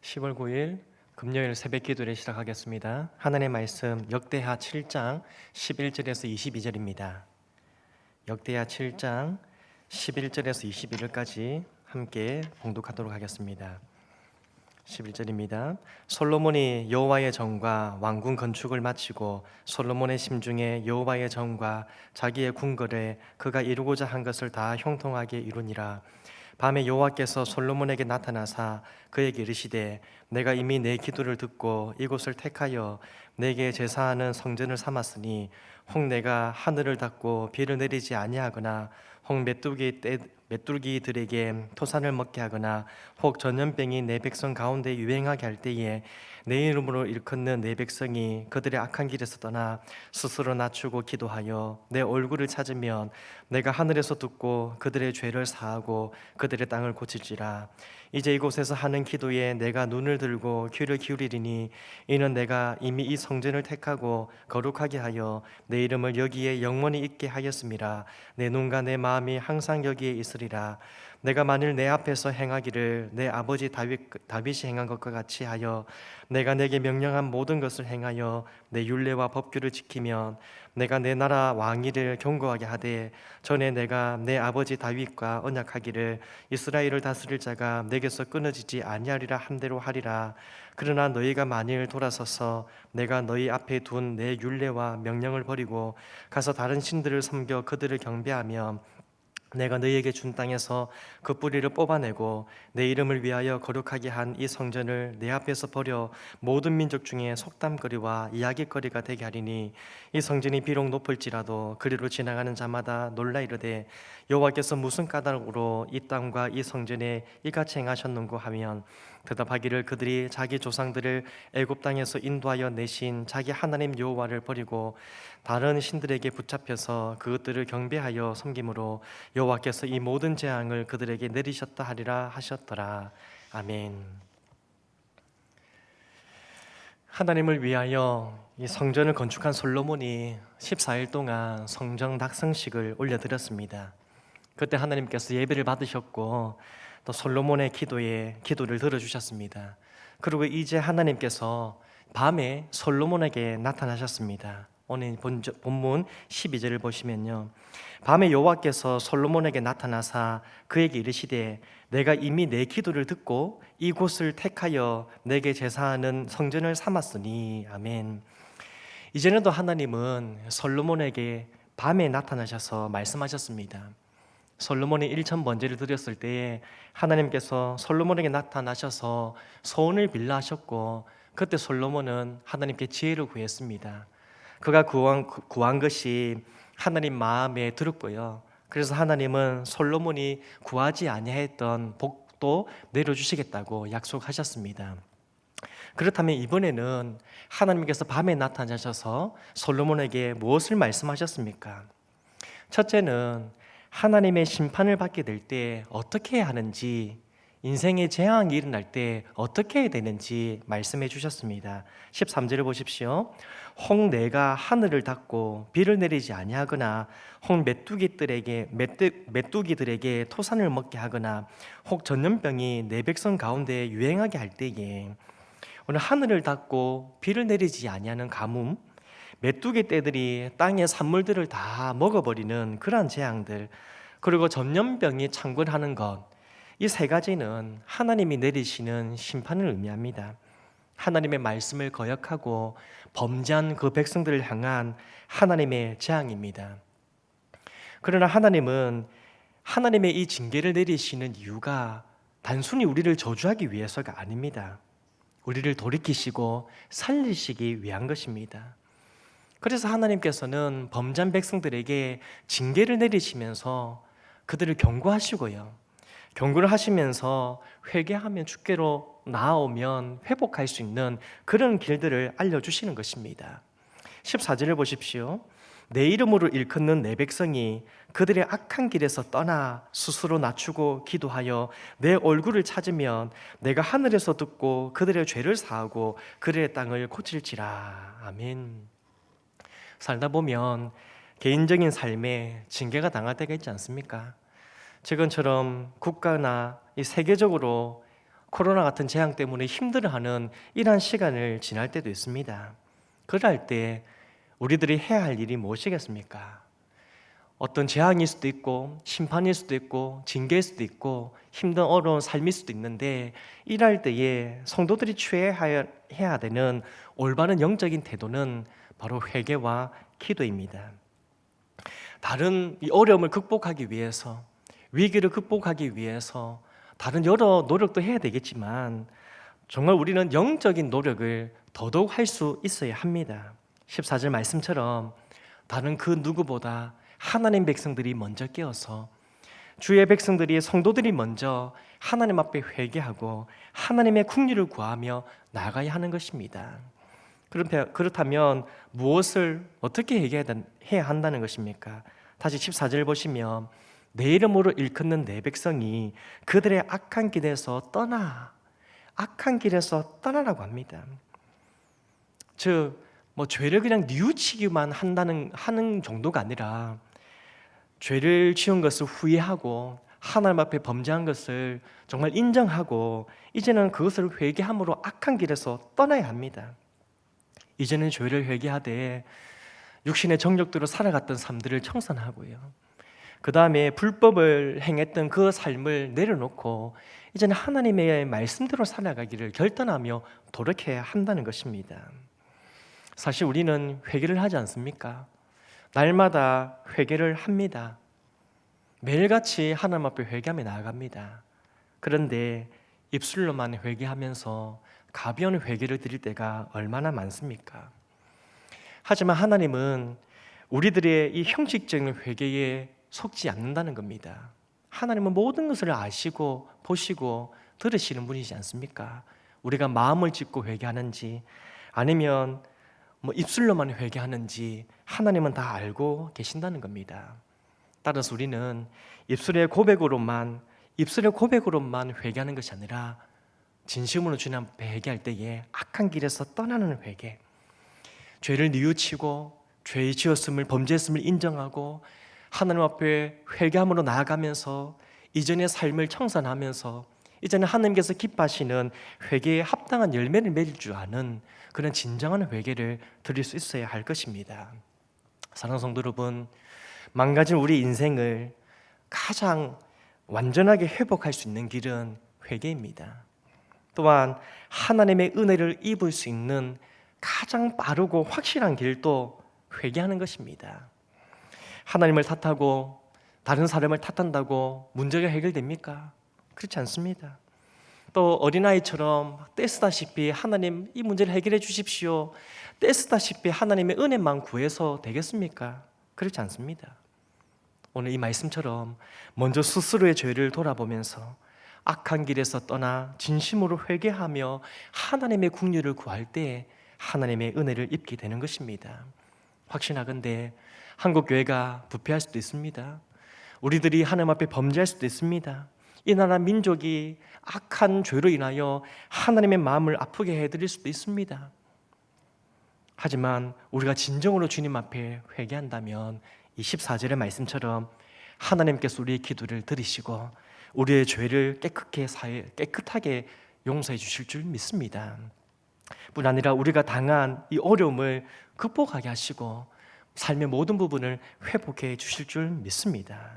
10월 9일 금요일 새벽 기도를 시작하겠습니다. 하나님의 말씀 역대하 7장 11절에서 22절입니다. 역대하 7장 11절에서 22절까지 함께 봉독하도록 하겠습니다. 11절입니다. 솔로몬이 여호와의 전과 왕궁 건축을 마치고 솔로몬의 심중에 여호와의 전과 자기의 궁궐에 그가 이루고자 한 것을 다 형통하게 이루니라. 밤에 여호와께서 솔로몬에게 나타나사 그에게 이르시되 내가 이미 내 기도를 듣고 이곳을 택하여 내게 제사하는 성전을 삼았으니 혹 내가 하늘을 닫고 비를 내리지 아니하거나 혹 메뚜기들에게 토산을 먹게 하거나 혹 전염병이 내 백성 가운데 유행하게 할 때에 내 이름으로 일컫는 내 백성이 그들의 악한 길에서 떠나 스스로 낮추고 기도하여 내 얼굴을 찾으면 내가 하늘에서 듣고 그들의 죄를 사하고 그들의 땅을 고칠지라. 이제 이곳에서 하는 기도에 내가 눈을 들고 귀를 기울이리니 이는 내가 이미 이 성전을 택하고 거룩하게 하여 내 이름을 여기에 영원히 있게 하였음이라. 내 눈과 내 마음이 항상 여기에 있으리라. 내가 만일 내 앞에서 행하기를 내 아버지 다윗이 행한 것과 같이 하여 내가 내게 명령한 모든 것을 행하여 내 율례와 법규를 지키면 내가 내 나라 왕위를 견고하게 하되 전에 내가 내 아버지 다윗과 언약하기를 이스라엘을 다스릴 자가 내게서 끊어지지 아니하리라 함대로 하리라. 그러나 너희가 만일 돌아서서 내가 너희 앞에 둔 내 율례와 명령을 버리고 가서 다른 신들을 섬겨 그들을 경배하면 내가 너희에게 준 땅에서 그 뿌리를 뽑아내고 내 이름을 위하여 거룩하게 한 이 성전을 내 앞에서 버려 모든 민족 중에 속담거리와 이야기거리가 되게 하리니 이 성전이 비록 높을지라도 그리로 지나가는 자마다 놀라 이르되 여호와께서 무슨 까닭으로 이 땅과 이 성전에 이같이 행하셨는고 하면 대답하기를 그들이 자기 조상들을 애굽 땅에서 인도하여 내신 자기 하나님 여호와를 버리고 다른 신들에게 붙잡혀서 그것들을 경배하여 섬김으로 여호와께서 이 모든 재앙을 그들에게 내리셨다 하리라 하셨더라. 아멘. 하나님을 위하여 이 성전을 건축한 솔로몬이 14일 동안 성전 낙성식을 올려드렸습니다. 그때 하나님께서 예배를 받으셨고 또 솔로몬의 기도를 들어주셨습니다. 그리고 이제 하나님께서 밤에 솔로몬에게 나타나셨습니다. 오늘 본문 12절을 보시면요, 밤에 여호와께서 솔로몬에게 나타나사 그에게 이르시되 내가 이미 내 기도를 듣고 이곳을 택하여 내게 제사하는 성전을 삼았으니. 아멘. 이전에도 하나님은 솔로몬에게 밤에 나타나셔서 말씀하셨습니다. 솔로몬이 1,000번제를 드렸을 때에 하나님께서 솔로몬에게 나타나셔서 소원을 빌라 하셨고 그때 솔로몬은 하나님께 지혜를 구했습니다. 그가 구한 것이 하나님 마음에 들었고요. 그래서 하나님은 솔로몬이 구하지 아니했던 복도 내려주시겠다고 약속하셨습니다. 그렇다면 이번에는 하나님께서 밤에 나타나셔서 솔로몬에게 무엇을 말씀하셨습니까? 첫째는 하나님의 심판을 받게 될 때 어떻게 해야 하는지, 인생의 재앙이 일어날 때 어떻게 해야 되는지 말씀해 주셨습니다. 13절을 보십시오. 혹 내가 하늘을 닫고 비를 내리지 아니하거나 혹 메뚜기들에게 토산을 먹게 하거나 혹 전염병이 내 백성 가운데 유행하게 할 때에, 오늘 하늘을 닫고 비를 내리지 아니하는 가뭄, 메뚜기 떼들이 땅의 산물들을 다 먹어버리는 그러한 재앙들, 그리고 전염병이 창궐하는 것, 이 세 가지는 하나님이 내리시는 심판을 의미합니다. 하나님의 말씀을 거역하고 범죄한 그 백성들을 향한 하나님의 재앙입니다. 그러나 하나님은 하나님의 이 징계를 내리시는 이유가 단순히 우리를 저주하기 위해서가 아닙니다. 우리를 돌이키시고 살리시기 위한 것입니다. 그래서 하나님께서는 범죄한 백성들에게 징계를 내리시면서 그들을 경고하시고요, 경고를 하시면서 회개하면 주께로 나아오면 회복할 수 있는 그런 길들을 알려주시는 것입니다. 14절을 보십시오. 내 이름으로 일컫는 내 백성이 그들의 악한 길에서 떠나 스스로 낮추고 기도하여 내 얼굴을 찾으면 내가 하늘에서 듣고 그들의 죄를 사하고 그들의 땅을 고칠지라. 아멘. 살다 보면 개인적인 삶에 징계가 당할 때가 있지 않습니까? 최근처럼 국가나 이 세계적으로 코로나 같은 재앙 때문에 힘들어하는 이러한 시간을 지날 때도 있습니다. 그럴 때 우리들이 해야 할 일이 무엇이겠습니까? 어떤 재앙일 수도 있고 심판일 수도 있고 징계일 수도 있고 힘든 어려운 삶일 수도 있는데, 이럴 때에 성도들이 취해야 되는 올바른 영적인 태도는 바로 회개와 기도입니다. 다른 이 어려움을 극복하기 위해서, 위기를 극복하기 위해서 다른 여러 노력도 해야 되겠지만 정말 우리는 영적인 노력을 더더욱 할 수 있어야 합니다. 14절 말씀처럼 다른 그 누구보다 하나님 백성들이 먼저 깨어서, 주의 백성들이, 성도들이 먼저 하나님 앞에 회개하고 하나님의 긍휼을 구하며 나아가야 하는 것입니다. 그렇다면 무엇을 어떻게 해야 한다는 것입니까? 다시 14절 보시면 내 이름으로 일컫는 내 백성이 그들의 악한 길에서 떠나라고 합니다. 즉 죄를 그냥 뉘우치기만 하는 정도가 아니라, 죄를 지은 것을 후회하고 하나님 앞에 범죄한 것을 정말 인정하고 이제는 그것을 회개함으로 악한 길에서 떠나야 합니다. 이제는 죄를 회개하되 육신의 정욕대로 살아갔던 삶들을 청산하고요, 그 다음에 불법을 행했던 그 삶을 내려놓고 이제는 하나님의 말씀대로 살아가기를 결단하며 돌이켜야 한다는 것입니다. 사실 우리는 회개를 하지 않습니까? 날마다 회개를 합니다. 매일같이 하나님 앞에 회개하며 나아갑니다. 그런데 입술로만 회개하면서 가벼운 회개를 드릴 때가 얼마나 많습니까? 하지만 하나님은 우리들의 이 형식적인 회개에 속지 않는다는 겁니다. 하나님은 모든 것을 아시고 보시고 들으시는 분이지 않습니까? 우리가 마음을 찢고 회개하는지 아니면 입술로만 회개하는지 하나님은 다 알고 계신다는 겁니다. 따라서 우리는 입술의 고백으로만 회개하는 것이 아니라 진심으로 주님 앞에 회개할 때에 악한 길에서 떠나는 회개, 죄를 뉘우치고 죄의 지었음을, 범죄했음을 인정하고 하나님 앞에 회개함으로 나아가면서 이전의 삶을 청산하면서 이제는 하나님께서 기뻐하시는 회개에 합당한 열매를 맺을 줄 아는 그런 진정한 회개를 드릴 수 있어야 할 것입니다. 사랑하는 성도 여러분, 망가진 우리 인생을 가장 완전하게 회복할 수 있는 길은 회개입니다. 또한 하나님의 은혜를 입을 수 있는 가장 빠르고 확실한 길도 회개하는 것입니다. 하나님을 탓하고 다른 사람을 탓한다고 문제가 해결됩니까? 그렇지 않습니다. 또 어린아이처럼 떼쓰다시피 하나님 이 문제를 해결해 주십시오, 떼쓰다시피 하나님의 은혜만 구해서 되겠습니까? 그렇지 않습니다. 오늘 이 말씀처럼 먼저 스스로의 죄를 돌아보면서 악한 길에서 떠나 진심으로 회개하며 하나님의 긍휼을 구할 때 하나님의 은혜를 입게 되는 것입니다. 확신하건대 한국교회가 부패할 수도 있습니다. 우리들이 하나님 앞에 범죄할 수도 있습니다. 이 나라 민족이 악한 죄로 인하여 하나님의 마음을 아프게 해드릴 수도 있습니다. 하지만 우리가 진정으로 주님 앞에 회개한다면 이 14절의 말씀처럼 하나님께서 우리의 기도를 들으시고 우리의 죄를 깨끗하게 용서해 주실 줄 믿습니다. 뿐 아니라 우리가 당한 이 어려움을 극복하게 하시고 삶의 모든 부분을 회복해 주실 줄 믿습니다.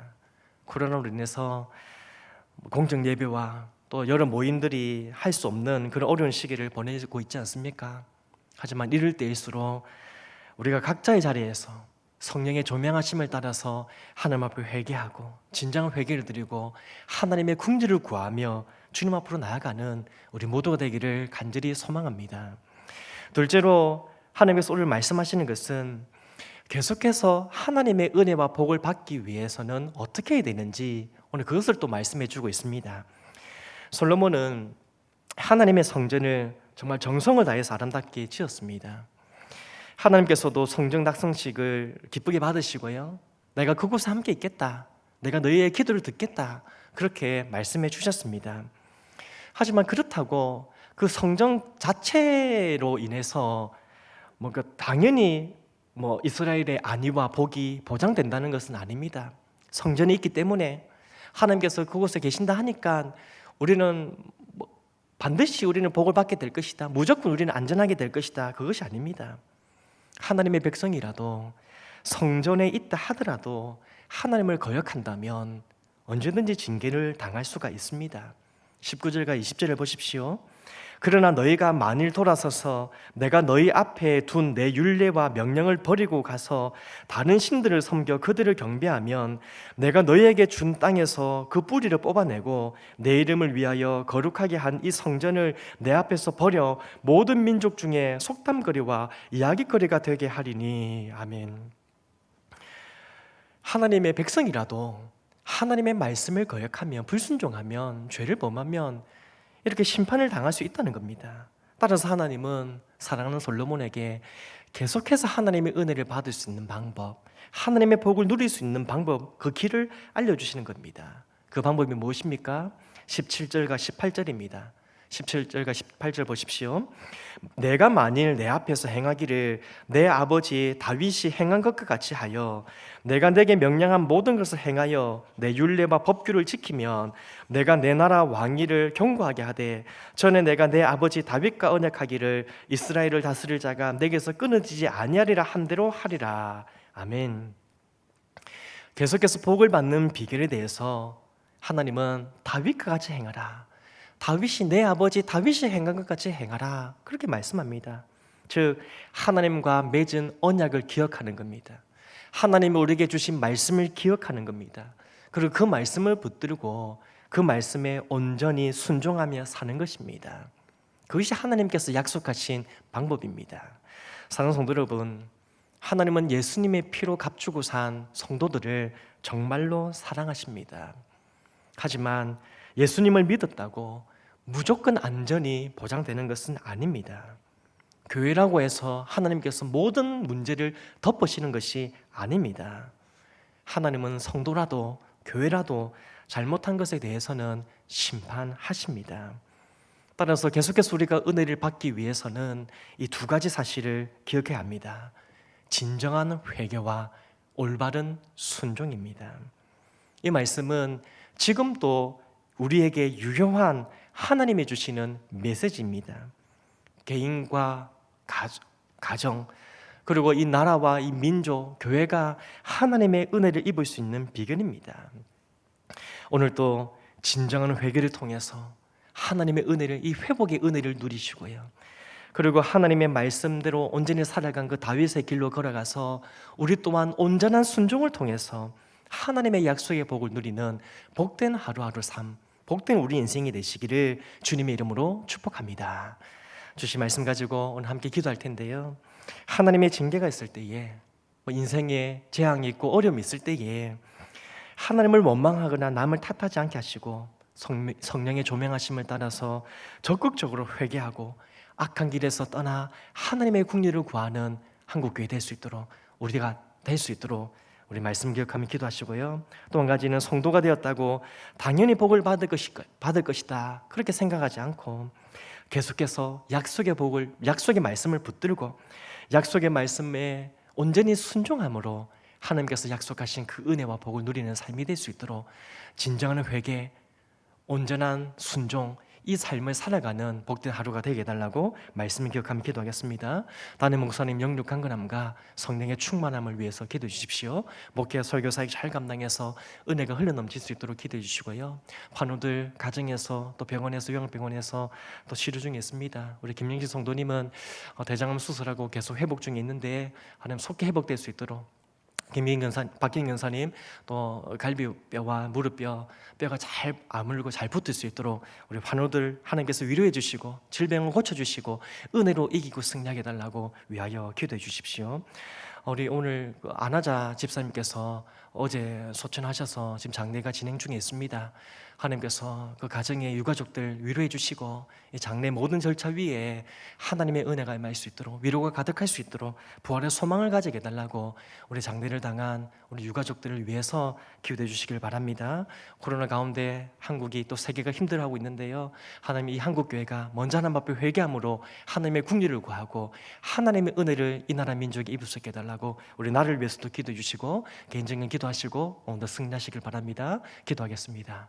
코로나로 인해서 공적 예배와 또 여러 모임들이 할 수 없는 그런 어려운 시기를 보내고 있지 않습니까? 하지만 이럴 때일수록 우리가 각자의 자리에서 성령의 조명하심을 따라서 하나님 앞에 회개하고 진정한 회개를 드리고 하나님의 긍휼을 구하며 주님 앞으로 나아가는 우리 모두가 되기를 간절히 소망합니다. 둘째로 하나님께서 오늘 말씀하시는 것은 계속해서 하나님의 은혜와 복을 받기 위해서는 어떻게 해야 되는지 오늘 그것을 또 말씀해 주고 있습니다. 솔로몬은 하나님의 성전을 정말 정성을 다해서 아름답게 지었습니다. 하나님께서도 성전 낙성식을 기쁘게 받으시고요, 내가 그곳에 함께 있겠다, 내가 너희의 기도를 듣겠다, 그렇게 말씀해 주셨습니다. 하지만 그렇다고 그 성전 자체로 인해서 당연히 이스라엘의 안위와 복이 보장된다는 것은 아닙니다. 성전이 있기 때문에 하나님께서 그곳에 계신다 하니까 우리는 반드시 우리는 복을 받게 될 것이다, 무조건 우리는 안전하게 될 것이다, 그것이 아닙니다. 하나님의 백성이라도 성전에 있다 하더라도 하나님을 거역한다면 언제든지 징계를 당할 수가 있습니다. 19절과 20절을 보십시오. 그러나 너희가 만일 돌아서서 내가 너희 앞에 둔 내 율례와 명령을 버리고 가서 다른 신들을 섬겨 그들을 경배하면 내가 너희에게 준 땅에서 그 뿌리를 뽑아내고 내 이름을 위하여 거룩하게 한 이 성전을 내 앞에서 버려 모든 민족 중에 속담거리와 이야기거리가 되게 하리니. 아멘. 하나님의 백성이라도 하나님의 말씀을 거역하면, 불순종하면, 죄를 범하면 이렇게 심판을 당할 수 있다는 겁니다. 따라서 하나님은 사랑하는 솔로몬에게 계속해서 하나님의 은혜를 받을 수 있는 방법, 하나님의 복을 누릴 수 있는 방법, 그 길을 알려주시는 겁니다. 그 방법이 무엇입니까? 17절과 18절입니다. 17절과 18절 보십시오. 내가 만일 내 앞에서 행하기를 내 아버지 다윗이 행한 것과 같이 하여 내가 내게 명령한 모든 것을 행하여 내 율례와 법규를 지키면 내가 내 나라 왕위를 견고하게 하되 전에 내가 내 아버지 다윗과 언약하기를 이스라엘을 다스릴 자가 내게서 끊어지지 아니하리라 한 대로 하리라. 아멘. 계속해서 복을 받는 비결에 대해서 하나님은 다윗과 같이 행하라, 다윗이 내 아버지 다윗이 행한 것 같이 행하라, 그렇게 말씀합니다. 즉 하나님과 맺은 언약을 기억하는 겁니다. 하나님이 우리에게 주신 말씀을 기억하는 겁니다. 그리고 그 말씀을 붙들고 그 말씀에 온전히 순종하며 사는 것입니다. 그것이 하나님께서 약속하신 방법입니다. 사랑하는 성도 여러분, 하나님은 예수님의 피로 값주고 산 성도들을 정말로 사랑하십니다. 하지만 예수님을 믿었다고 무조건 안전이 보장되는 것은 아닙니다. 교회라고 해서 하나님께서 모든 문제를 덮으시는 것이 아닙니다. 하나님은 성도라도 교회라도 잘못한 것에 대해서는 심판하십니다. 따라서 계속해서 우리가 은혜를 받기 위해서는 이 두 가지 사실을 기억해야 합니다. 진정한 회개와 올바른 순종입니다. 이 말씀은 지금도 우리에게 유효한 하나님이 주시는 메시지입니다. 개인과 가정, 그리고 이 나라와 이 민족, 교회가 하나님의 은혜를 입을 수 있는 비결입니다. 오늘도 진정한 회개를 통해서 하나님의 은혜를, 이 회복의 은혜를 누리시고요, 그리고 하나님의 말씀대로 온전히 살아간 그 다윗의 길로 걸어가서 우리 또한 온전한 순종을 통해서 하나님의 약속의 복을 누리는 복된 하루하루 삶, 복된 우리 인생이 되시기를 주님의 이름으로 축복합니다. 주신 말씀 가지고 오늘 함께 기도할 텐데요, 하나님의 징계가 있을 때에, 인생에 재앙이 있고 어려움이 있을 때에 하나님을 원망하거나 남을 탓하지 않게 하시고 성령의 조명하심을 따라서 적극적으로 회개하고 악한 길에서 떠나 하나님의 국리를 구하는 한국교회 될 수 있도록, 우리가 될 수 있도록 우리 말씀 기억하며 기도하시고요, 또 한 가지는 성도가 되었다고 당연히 복을 받을 것이다 그렇게 생각하지 않고 계속해서 약속의 말씀을 붙들고 약속의 말씀에 온전히 순종함으로 하나님께서 약속하신 그 은혜와 복을 누리는 삶이 될 수 있도록 진정한 회개, 온전한 순종, 이 삶을 살아가는 복된 하루가 되게 해달라고 말씀을 기억하며 기도하겠습니다. 담임 목사님 영육 강건함과 성령의 충만함을 위해서 기도해 주십시오. 목회 설교사역 잘 감당해서 은혜가 흘러넘칠 수 있도록 기도해 주시고요, 환우들 가정에서 또 병원에서, 요양병원에서 또 치료 중에 있습니다. 우리 김영지 성도님은 대장암 수술하고 계속 회복 중에 있는데 하나님 속히 회복될 수 있도록, 박기인 권사님 또 갈비뼈와 무릎뼈, 뼈가 잘 아물고 잘 붙을 수 있도록 우리 환우들 하나님께서 위로해 주시고 질병을 고쳐주시고 은혜로 이기고 승리하게 달라고 위하여 기도해 주십시오. 우리 오늘 안하자 집사님께서 어제 소천하셔서 지금 장례가 진행 중에 있습니다. 하나님께서 그 가정의 유가족들 위로해 주시고 이 장례 모든 절차 위에 하나님의 은혜가 임할 수 있도록, 위로가 가득할 수 있도록 부활의 소망을 가지게 해달라고 우리 장례를 당한 우리 유가족들을 위해서 기도해 주시길 바랍니다. 코로나 가운데 한국이 또 세계가 힘들어하고 있는데요, 하나님 이 한국교회가 먼저 하나님 앞에 회개함으로 하나님의 국리를 구하고 하나님의 은혜를 이 나라 민족에 입을 수 있게 해달라고 우리 나라를 위해서도 기도해 주시고 개인적인 기도하시고 오늘도 승리하시길 바랍니다. 기도하겠습니다.